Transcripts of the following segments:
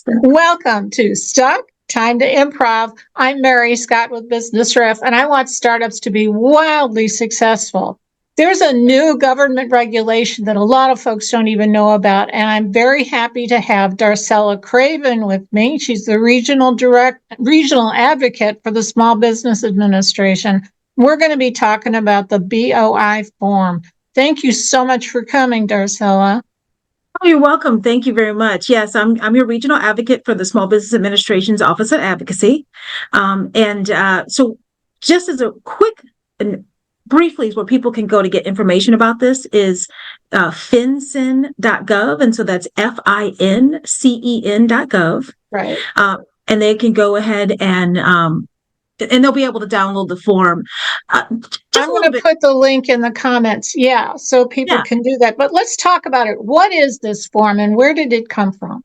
Welcome to Stuck, Time to Improv. I'm Mary Scott with BusinessRiff, and I want startups to be wildly successful. There's a new government regulation that a lot of folks don't even know about, and I'm very happy to have Darcella Craven with me. She's the regional advocate for the Small Business Administration. We're going to be talking about the BOI form. Thank you so much for coming, Darcella. Oh, you're welcome. Thank you very much. Yes, I'm your regional advocate for the Small Business Administration's Office of Advocacy. So just as a quick and briefly is where people can go to get information about this is FinCEN.gov. And so that's FINCEN.gov. Right. And they can go ahead and they'll be able to download the form. I'm going to put the link in the comments. Yeah, so people can do that. But let's talk about it. What is this form and where did it come from?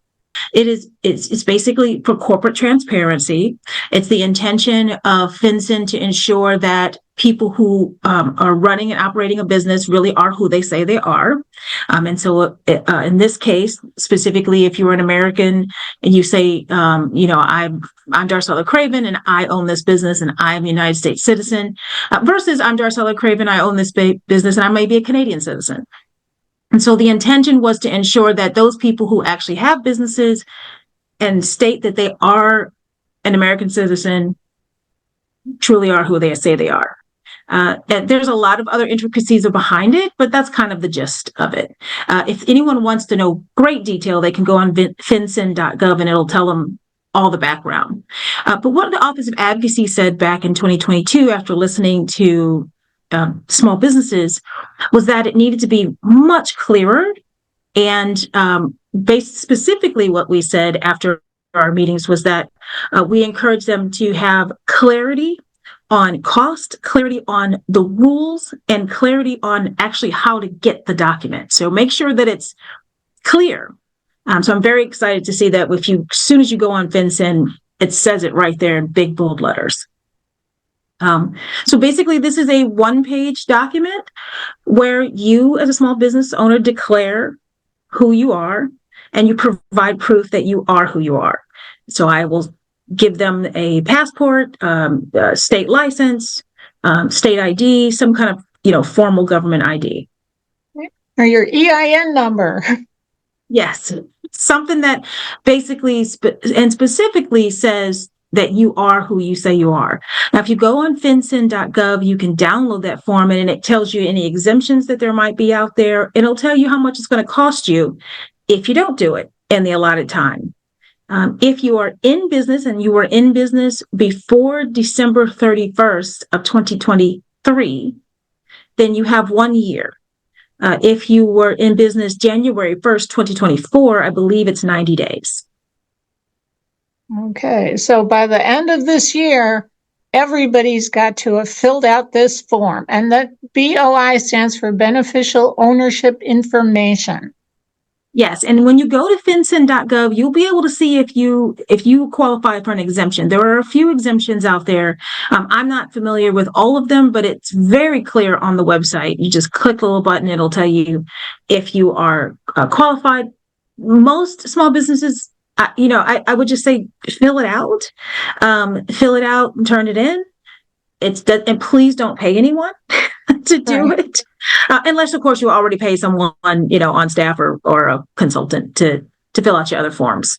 It's basically for corporate transparency. It's the intention of FinCEN to ensure that people who are running and operating a business really are who they say they are. And so in this case, specifically, if you're an American and you say, I'm Darcella Craven and I own this business and I'm a United States citizen, versus I'm Darcella Craven, I own this business and I may be a Canadian citizen. And so the intention was to ensure that those people who actually have businesses and state that they are an American citizen truly are who they say they are. And there's a lot of other intricacies behind it, but that's kind of the gist of it. If anyone wants to know great detail, they can go on FinCEN.gov and it'll tell them all the background. But what the Office of Advocacy said back in 2022 after listening to small businesses was that it needed to be much clearer. And based specifically what we said after our meetings was that we encourage them to have clarity on cost, clarity on the rules, and clarity on actually how to get the document. So make sure that it's clear. So I'm very excited to see that as soon as you go on FinCEN, it says it right there in big bold letters. So basically, this is a one-page document where you, as a small business owner, declare who you are and you provide proof that you are who you are. So I will give them a passport, state license, state ID, some kind of formal government ID, or your EIN number. Yes, something that basically and specifically says that you are who you say you are. Now, if you go on FinCEN.gov, you can download that form and it tells you any exemptions that there might be out there. It'll tell you how much it's going to cost you if you don't do it in the allotted time. If you are in business and you were in business before December 31st of 2023, then you have 1 year. If you were in business January 1st, 2024, I believe it's 90 days. Okay, so by the end of this year, everybody's got to have filled out this form. And that BOI stands for Beneficial Ownership Information. Yes, and when you go to FinCEN.gov, you'll be able to see if you qualify for an exemption. There are a few exemptions out there. I'm not familiar with all of them, but it's very clear on the website. You just click the little button, it'll tell you if you are qualified. Most small businesses, I would just say fill it out and turn it in. And please don't pay anyone to do it, unless of course you already pay someone, on staff or a consultant to fill out your other forms.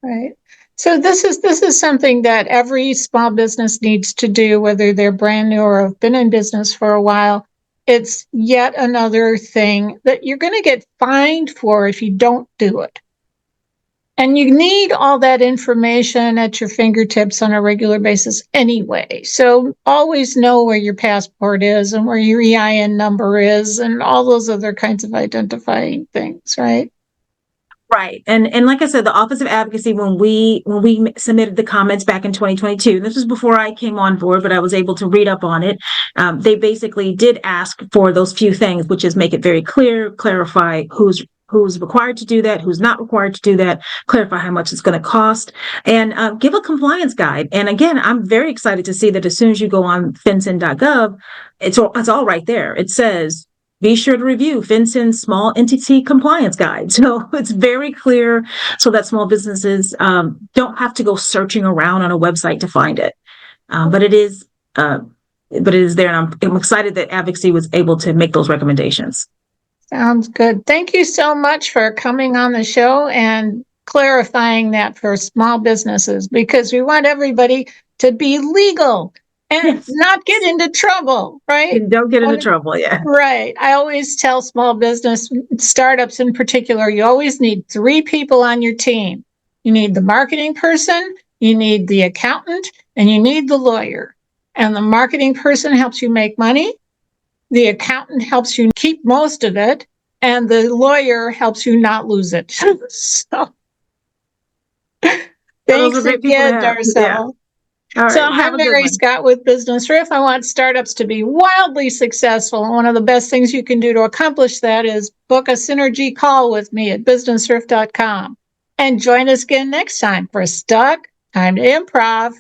Right. So this is something that every small business needs to do, whether they're brand new or have been in business for a while. It's yet another thing that you're going to get fined for if you don't do it. And you need all that information at your fingertips on a regular basis anyway. So always know where your passport is and where your EIN number is and all those other kinds of identifying things, right? Right. And like I said, the Office of Advocacy, when we submitted the comments back in 2022, this was before I came on board, but I was able to read up on it. They basically did ask for those few things, which is make it very clear, clarify who's required to do that, who's not required to do that, clarify how much it's going to cost, and give a compliance guide. And again, I'm very excited to see that as soon as you go on FinCEN.gov, it's all right there. It says, be sure to review FinCEN's Small Entity Compliance Guide. So it's very clear so that small businesses don't have to go searching around on a website to find it. But it is there, and I'm excited that Advocacy was able to make those recommendations. Sounds good. Thank you so much for coming on the show and clarifying that for small businesses, because we want everybody to be legal and not get into trouble, right? And don't get into trouble, yeah. Right. I always tell small business startups in particular, you always need 3 people on your team. You need the marketing person, you need the accountant, and you need the lawyer. And the marketing person helps you make money. The accountant helps you keep most of it, and the lawyer helps you not lose it. So, thanks again, Darcella. Yeah. All right, so I'm Mary Scott with BusinessRiff. I want startups to be wildly successful. And one of the best things you can do to accomplish that is book a synergy call with me at businessriff.com. And join us again next time for Stuck, Time to Improv.